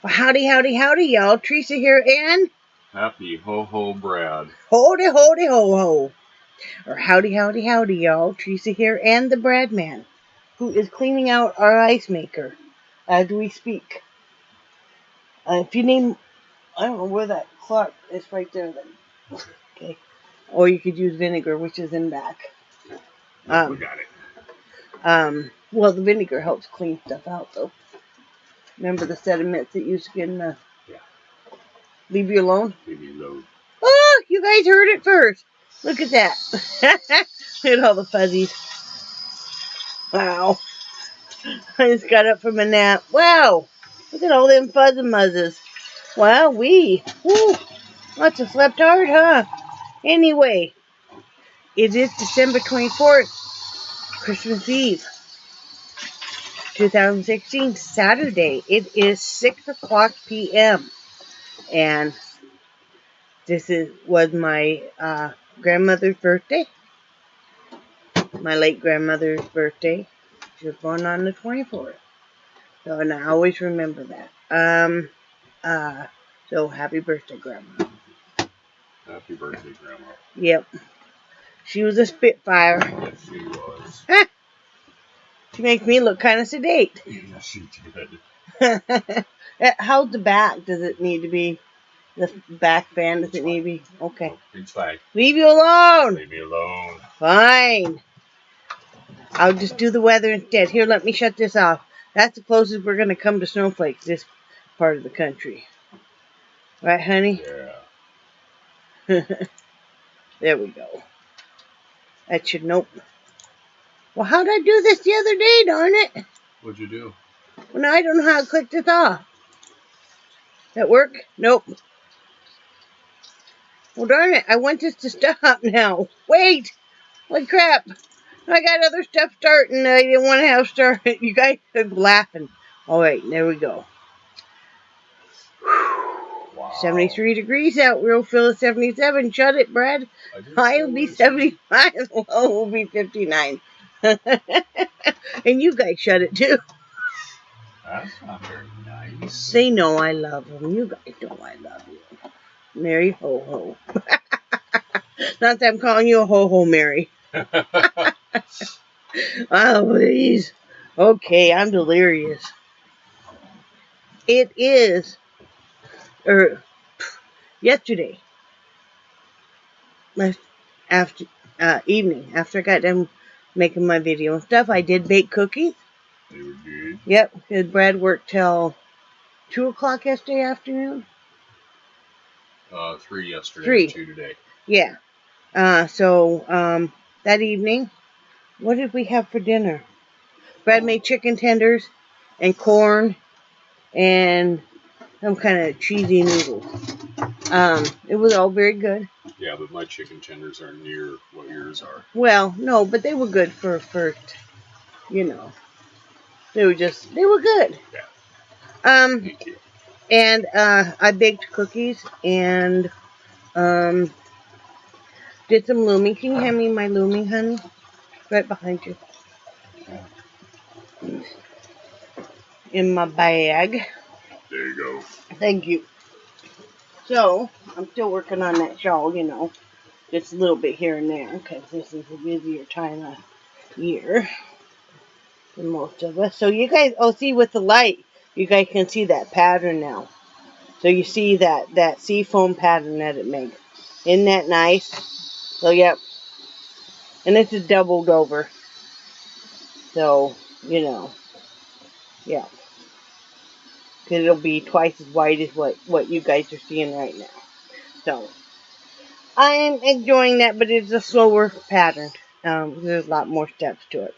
Well, howdy, howdy, howdy, y'all. Teresa here, and Happy ho-ho Brad. Howdy, howdy, ho-ho. Or howdy, howdy, howdy, y'all. Teresa here, and the Brad Man, who is cleaning out our ice maker as we speak. If you need, I don't know where that clock is, right there then. Okay. Or you could use vinegar, which is in back. We got it. Well, the vinegar helps clean stuff out, though. Remember the sediments that used to get in the... Yeah. Leave you alone? Leave me alone. Oh, you guys heard it first. Look at that. Look at all the fuzzies. Wow. I just got up from a nap. Wow. Look at all them fuzzy muzzes. Wow, Woo. Lots of slept hard, huh? Anyway, it is December 24th, Christmas Eve, 2016, Saturday. It is 6 o'clock p.m. And this was my grandmother's birthday. My late grandmother's birthday. She was born on the 24th. So, and I always remember that. So happy birthday, Grandma. Happy birthday, Grandma. Yep. She was a spitfire. Yes, she was. She makes me look kind of sedate. Yes, she did. How's the back? Does it need to be, the back band, does it need to be? Okay. It's fine. Leave you alone. Leave me alone. Fine. I'll just do the weather instead. Here, let me shut this off. That's the closest we're going to come to snowflakes, this part of the country. Right, honey? Yeah. There we go. That should, nope. Well, how'd I do this the other day, darn it? What'd you do? Well, now I don't know how to click this off. That work? Nope. Well, darn it. I want this to stop now. Wait. Holy crap. I got other stuff starting I didn't want to have started. You guys are laughing. All right, there we go. Wow. 73 degrees out. We'll feel at 77. Shut it, Brad. High will be 75. Low will be 59. And you guys shut it, too. That's not very nice. They know I love them. You guys know I love you. Mary Ho-Ho. Not that I'm calling you a Ho-Ho, Mary. Oh, please. Okay, I'm delirious. It is, yesterday, evening, after I got done making my video and stuff, I did bake cookies. They were good. Yep, because Brad worked till 2 o'clock yesterday afternoon. 3 yesterday, 3. 2 today. Yeah. So, that evening, what did we have for dinner? Brad made chicken tenders and corn and some kind of cheesy noodles. It was all very good. Yeah, but my chicken tenders aren't near what yours are. Well, no, but they were good for first, you know. They were good. Yeah. Thank you. And, I baked cookies and, did some looming. Can you hand me my looming, honey? Right behind you. In my bag. There you go. Thank you. So, I'm still working on that shawl, you know. Just a little bit here and there, because this is a busier time of year for most of us. So you guys, see with the light, you guys can see that pattern now. So you see that seafoam pattern that it makes. Isn't that nice? So, yep. And this is doubled over. So, you know, yeah. Because it'll be twice as wide as what you guys are seeing right now. So, I'm enjoying that, but it's a slower pattern. There's a lot more steps to it.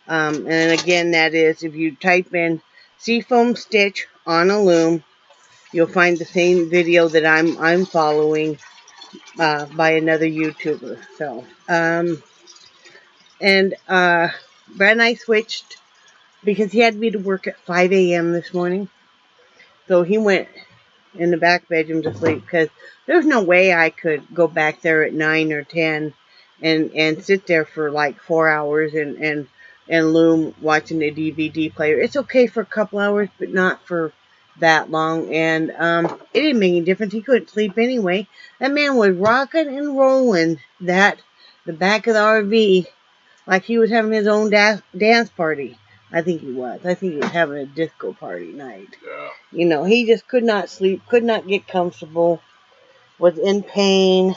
And again, that is, if you type in seafoam stitch on a loom, you'll find the same video that I'm following by another YouTuber. So, Brad and I switched because he had me to work at 5 a.m. this morning. So he went in the back bedroom to sleep because there's no way I could go back there at 9 or 10 and sit there for like 4 hours and loom watching a DVD player. It's okay for a couple hours, but not for, that long, and it didn't make any difference. He couldn't sleep anyway. That man was rocking and rolling the back of the RV like he was having his own dance party. I think he was. I think he was having a disco party night. Yeah. You know, he just could not sleep, could not get comfortable, was in pain,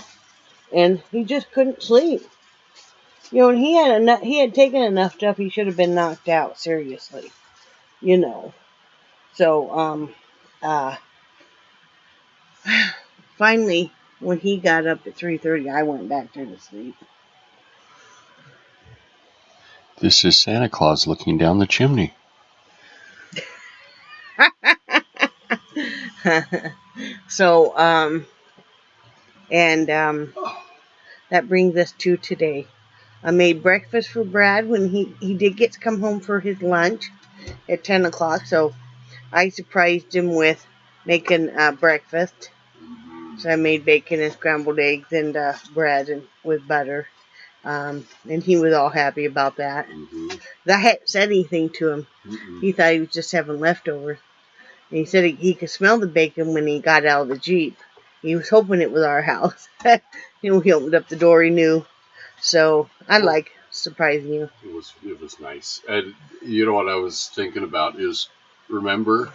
and he just couldn't sleep. You know, and he had taken enough stuff. He should have been knocked out, seriously. You know. So, finally, when he got up at 3:30, I went back there to sleep. This is Santa Claus looking down the chimney. So, that brings us to today. I made breakfast for Brad when he did get to come home for his lunch at 10 o'clock. So I surprised him with making breakfast. So I made bacon and scrambled eggs and bread and with butter. And he was all happy about that. I hadn't said anything to him. He thought he was just having leftovers. And he said he could smell the bacon when he got out of the Jeep. He was hoping it was our house. You know, he opened up the door, he knew. So I like surprising you. It was nice. And you know what I was thinking about is, remember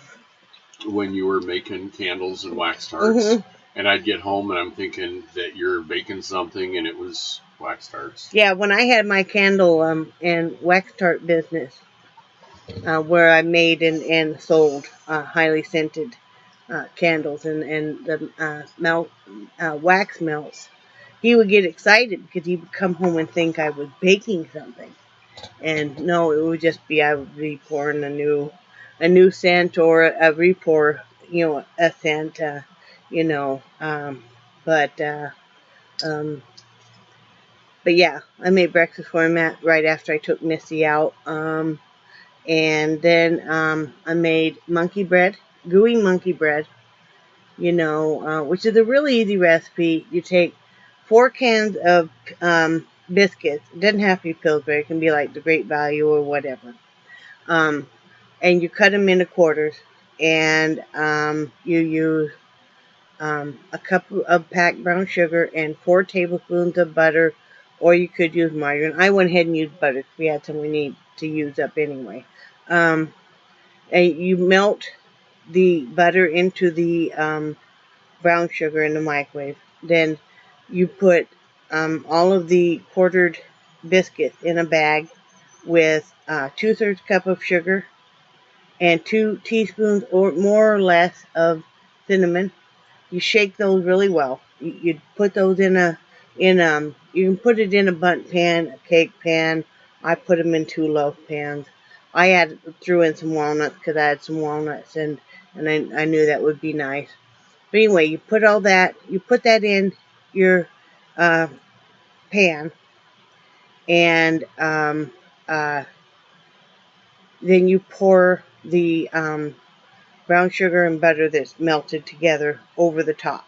when you were making candles and wax tarts? And I'd get home and I'm thinking that you're baking something and it was wax tarts. Yeah, when I had my candle and wax tart business, where I made and sold highly scented candles and the wax melts, he would get excited because he would come home and think I was baking something. And no, it would just be I would be pouring a new scent or a repour, you know, a scent, you know. But yeah, I made breakfast for him right after I took Missy out. And then I made monkey bread, gooey monkey bread, you know, which is a really easy recipe. You take 4 cans of biscuits. It doesn't have to be Pillsbury. It can be like the Great Value or whatever. And you cut them into quarters. And you use a cup of packed brown sugar and 4 tablespoons of butter, or you could use margarine. I went ahead and used butter because we had some we need to use up anyway. And you melt the butter into the brown sugar in the microwave. Then you put all of the quartered biscuits in a bag with 2/3 cup of sugar and 2 teaspoons or more or less of cinnamon. You shake those really well. You put those you can put it in a bundt pan, a cake pan. I put them in 2 loaf pans. I threw in some walnuts because I had some walnuts and I knew that would be nice. But anyway, you put that in your pan, and then you pour the brown sugar and butter that's melted together over the top.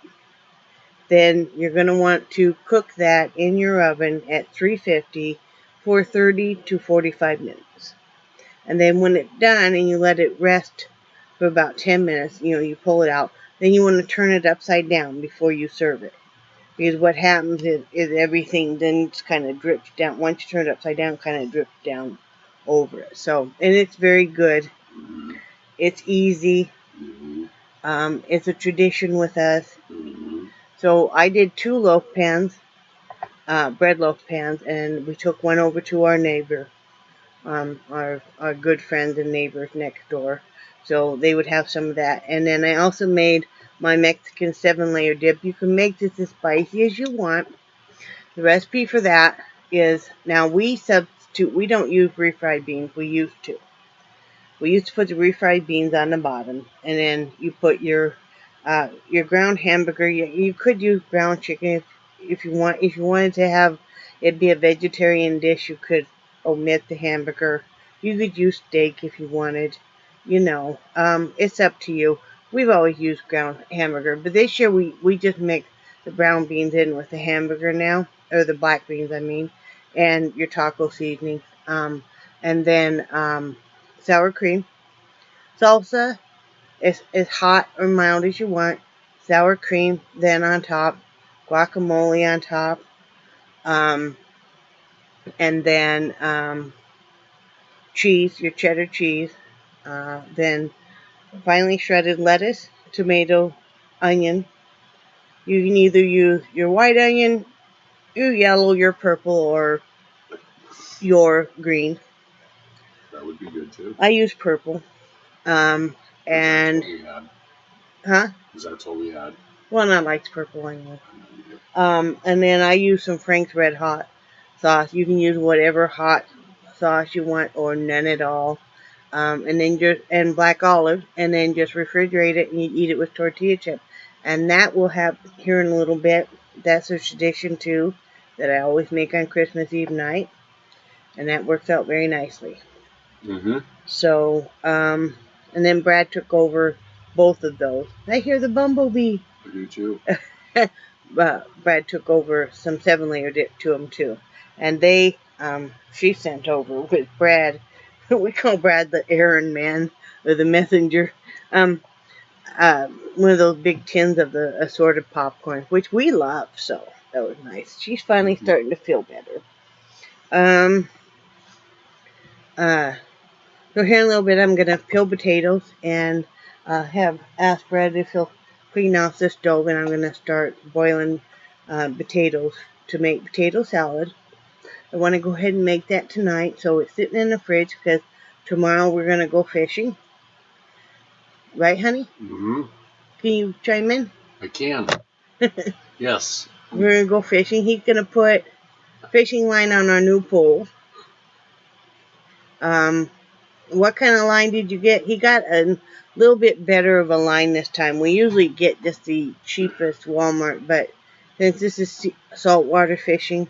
Then you're going to want to cook that in your oven at 350 for 30 to 45 minutes. And then when it's done and you let it rest for about 10 minutes, you know, you pull it out. Then you want to turn it upside down before you serve it. Because what happens is everything then just kind of drips down. Once you turn it upside down, it kind of drips down over it. So, and it's very good. It's easy. It's a tradition with us. So I did 2 loaf pans, bread loaf pans, and we took one over to our neighbor, our good friends and neighbors next door. So they would have some of that. And then I also made my Mexican 7-layer dip. You can make this as spicy as you want. The recipe for that is, now we don't use refried beans. We used to. We used to put the refried beans on the bottom, and then you put your ground hamburger. You could use ground chicken if you want. If you wanted to have it be a vegetarian dish, you could omit the hamburger. You could use steak if you wanted. You know, it's up to you. We've always used ground hamburger, but this year we just mix the brown beans in with the hamburger now, or the black beans, I mean, and your taco seasoning, and then sour cream, salsa, as hot or mild as you want. Sour cream, then on top, guacamole on top, and then cheese, your cheddar cheese, then finely shredded lettuce, tomato, onion. You can either use your white onion, your yellow, your purple, or your green. That would be good too. I use purple. And that's what we had. Huh? Because that's what we had. Well, I liked purple anyway. And then I use some Frank's Red Hot sauce. You can use whatever hot sauce you want, or none at all. And then black olive, and then just refrigerate it, and you eat it with tortilla chip. And that will have, here in a little bit, that's a tradition too, that I always make on Christmas Eve night. And that works out very nicely. Mm-hmm. So, and then Brad took over both of those. I hear the bumblebee. I do too. Brad took over some 7-layer dip to them too. And she sent over with Brad. We call Brad the errand man, or the messenger. One of those big tins of the assorted popcorn, which we love, so that was nice. She's finally starting to feel better. So here in a little bit, I'm going to peel potatoes and ask Brad if he'll clean off the stove, and I'm going to start boiling potatoes to make potato salad. I want to go ahead and make that tonight, so it's sitting in the fridge because tomorrow we're going to go fishing. Right, honey? Mm-hmm. Can you chime in? I can. Yes. We're going to go fishing. He's going to put fishing line on our new pole. What kind of line did you get? He got a little bit better of a line this time. We usually get just the cheapest Walmart, but since this is saltwater fishing.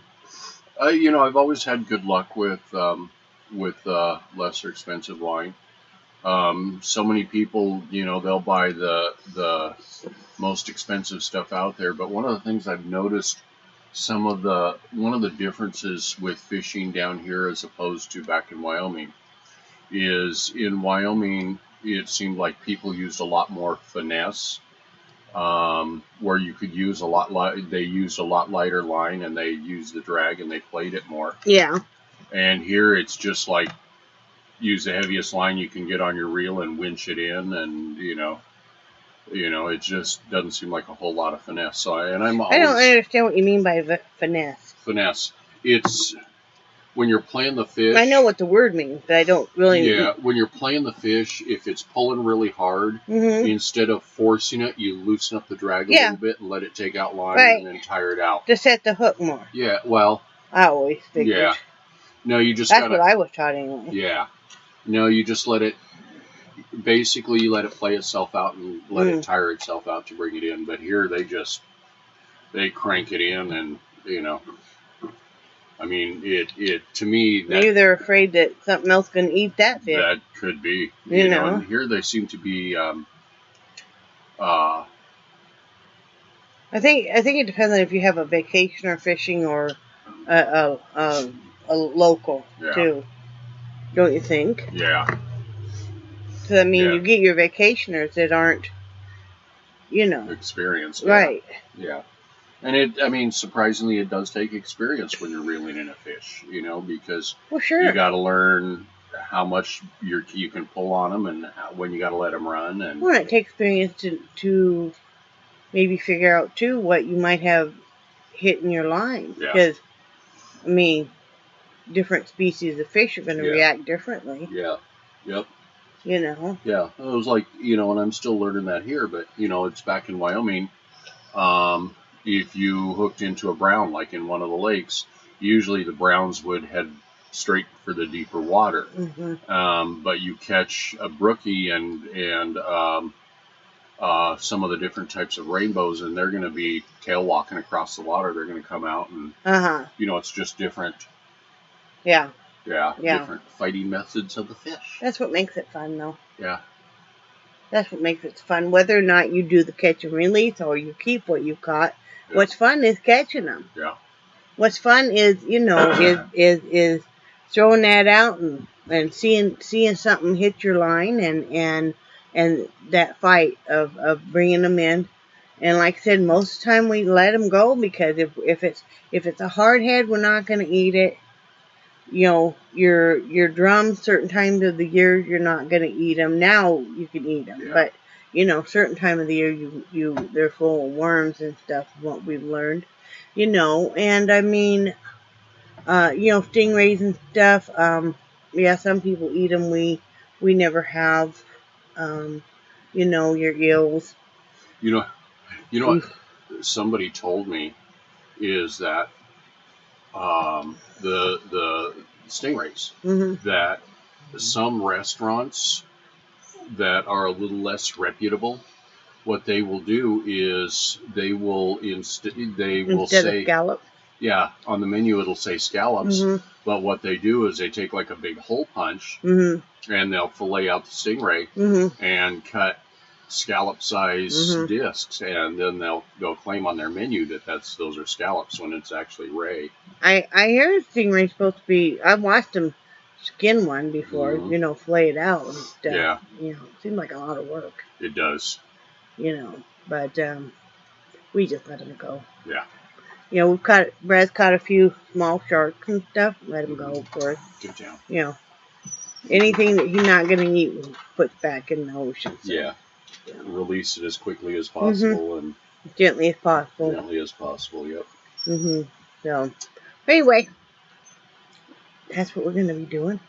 I've always had good luck with lesser expensive line. So many people, they'll buy the most expensive stuff out there. But one of the things I've noticed, one of the differences with fishing down here as opposed to back in Wyoming, is in Wyoming it seemed like people used a lot more finesse, where you could use they used a lot lighter line, and they used the drag and they played it more. Yeah. And here it's just like, use the heaviest line you can get on your reel and winch it in, and it just doesn't seem like a whole lot of finesse. So I don't understand what you mean by finesse. Finesse. It's when you're playing the fish. I know what the word means, but I don't really. Yeah, when you're playing the fish, if it's pulling really hard, instead of forcing it, you loosen up the drag a little bit and let it take out line, and then tire it out. To set the hook more. Yeah, well. I always figured. Yeah. No, you just That's what I was taught anyway. Yeah. No, you just let it. Basically, you let it play itself out and let it tire itself out to bring it in. But here, they crank it in, and I mean, it to me. Maybe they're afraid that something else can eat that fish. That could be. You know. And here they seem to be. I think it depends on if you have a vacationer fishing or a local too. Don't you think? Yeah. Because, I mean, you get your vacationers that aren't, experienced. Right. Yeah. And surprisingly, it does take experience when you're reeling in a fish, because you got to learn how much you can pull on them, and when you got to let them run. And it takes experience to maybe figure out, too, what you might have hit in your line. Yeah. Because, different species of fish are going to react differently. Yeah. Yep. Yeah. It was like, and I'm still learning that here, but, it's back in Wyoming. If you hooked into a brown, like in one of the lakes, usually the browns would head straight for the deeper water. But you catch a brookie and some of the different types of rainbows, and they're going to be tail walking across the water. They're going to come out, and, it's just different. Yeah. Yeah, different fighting methods of the fish. That's what makes it fun, though. Yeah. That's what makes it fun. Whether or not you do the catch and release or you keep what you caught, what's fun is catching them. Yeah. What's fun is, is throwing that out and seeing something hit your line and and that fight of bringing them in. And like I said, most of the time we let them go, because if it's a hard head, we're not going to eat it. You know, your drums, certain times of the year, you're not going to eat them. Now you can eat them, but you know, certain time of the year, they're full of worms and stuff. What we've learned, you know, and I mean, you know, stingrays and stuff. Yeah, some people eat them. We never have. You know, your eels. You know what somebody told me is that the stingrays, that some restaurants that are a little less reputable, what they will do is they will instead say of scallop. Yeah, on the menu it'll say scallops, but what they do is they take like a big hole punch and they'll fillet out the stingray and cut scallop size discs, and then they'll claim on their menu that those are scallops when it's actually ray. I hear stingray's supposed to be. I've watched them skin one before, you know, fillet it out and stuff. Yeah. You know, it seems like a lot of work. It does. You know, but we just let them go. Yeah. You know, Brad's caught a few small sharks and stuff. Let him go, of course. Get down. You know, anything that he's not going to eat, we'll put back in the ocean. So, yeah. Release it as quickly as possible and gently as possible. Yep. So, anyway, that's what we're going to be doing.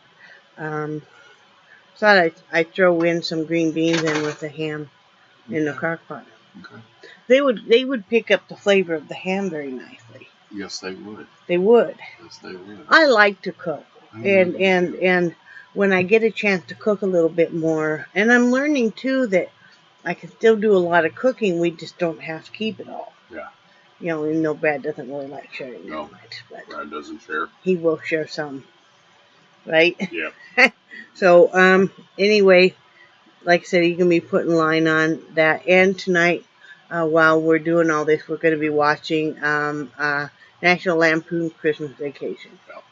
Thought I'd throw in some green beans in with the ham in the crock pot. Okay. They would pick up the flavor of the ham very nicely. Yes, they would. They would. Yes, they would. I like to cook, and when I get a chance to cook a little bit more, and I'm learning too that I can still do a lot of cooking. We just don't have to keep it all. Yeah. You know, even though Brad doesn't really like sharing that much, but Brad doesn't share. He will share some, right? Yeah. So anyway, like I said, you can be putting line on that. And tonight, while we're doing all this, we're going to be watching National Lampoon's Christmas Vacation. Well,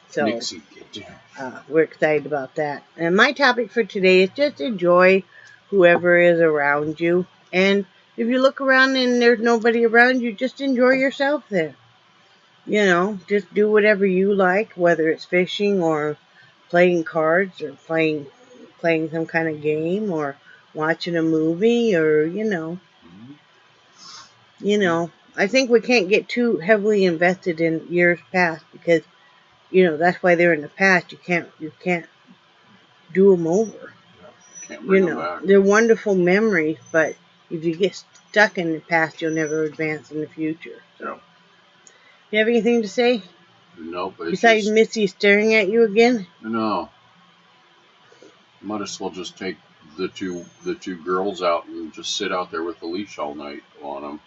so Nixie, get down. We're excited about that. And my topic for today is just enjoy whoever is around you. And if you look around and there's nobody around you, just enjoy yourself there. You know, just do whatever you like, whether it's fishing or playing cards or playing some kind of game or watching a movie or, you know. I think we can't get too heavily invested in years past because, you know, that's why they're in the past. You can't do them over. Can't bring them back. They're wonderful memories, but if you get stuck in the past, you'll never advance in the future. So, you have anything to say? No, but besides Missy staring at you again? No. Might as well just take the two girls out and just sit out there with the leash all night on them.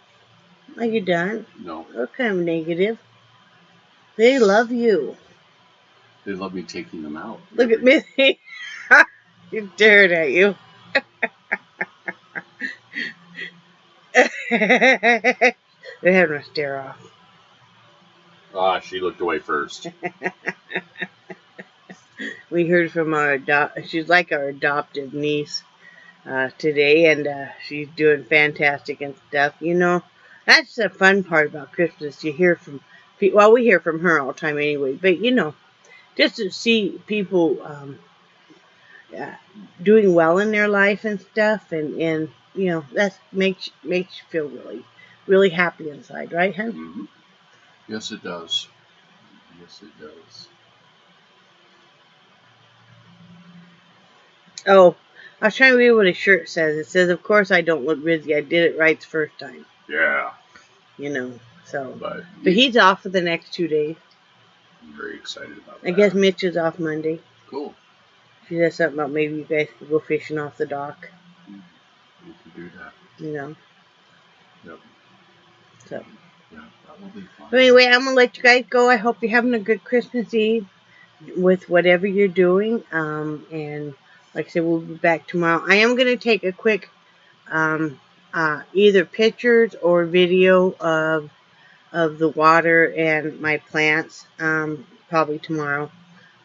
Are you done? No. That's kind of negative. They love you. They love me taking them out. Look at Missy. She's staring at you. They're having a stare off. She looked away first. We heard from she's like our adopted niece today, and she's doing fantastic and stuff. You know, that's the fun part about Christmas. You hear from people. Well, we hear from her all the time anyway, but you know, just to see people doing well in their life and stuff, and you know, that makes you feel really, really happy inside, right, hon? Mm-hmm. Yes, it does. Yes, it does. Oh, I was trying to read what his shirt says. It says, "Of course I don't look busy. I did it right the first time." Yeah. You know, so. But he's off for the next 2 days. I'm very excited about that. I guess Mitch is off Monday. Cool. She said something about maybe you guys could go fishing off the dock. We can do that. You know. Yep. So. Yeah, that will be fun. But anyway, I'm going to let you guys go. I hope you're having a good Christmas Eve with whatever you're doing. And like I said, we'll be back tomorrow. I am going to take a quick either pictures or video of the water and my plants probably tomorrow.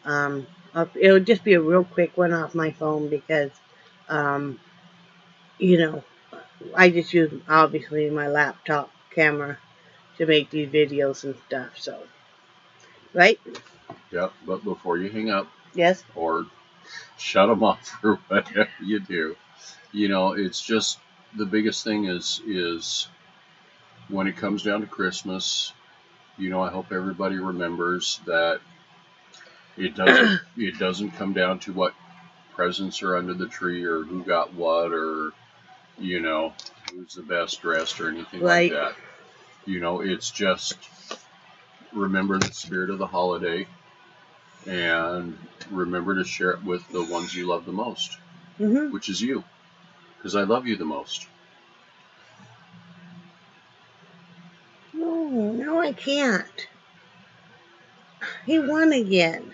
It'll just be a real quick one off my phone because you know, I just use, obviously, my laptop camera to make these videos and stuff, so. Right? Yep, but before you hang up, Yes? or shut them off or whatever you do, you know, it's just, the biggest thing is when it comes down to Christmas, you know, I hope everybody remembers that it doesn't come down to what presents are under the tree or who got what or, you know, who's the best dressed or anything like that. You know, it's just remember the spirit of the holiday and remember to share it with the ones you love the most, which is you, because I love you the most. No, I can't. He won again.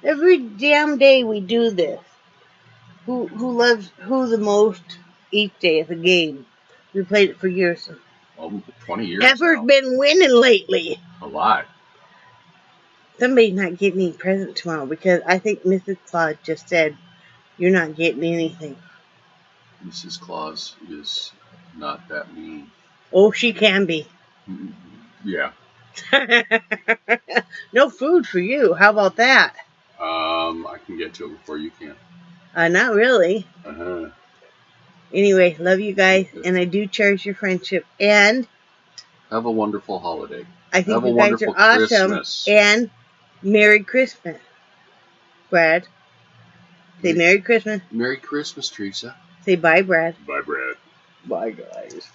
Every damn day we do this. Who loves who the most each day of the game? We played it for years. 20 years Pepper's now. been winning lately. A lot. Somebody's not getting any present tomorrow because I think Mrs. Claus just said you're not getting anything. Mrs. Claus is not that mean. Oh, she can be. Yeah. No food for you. How about that? I can get to it before you can. Not really. Anyway, love you guys, and I do cherish your friendship. And have a wonderful holiday. I think you guys are awesome. Christmas. And Merry Christmas, Brad. Say Merry Christmas. Merry Christmas, Teresa. Say bye, Brad. Bye, Brad. Bye, guys.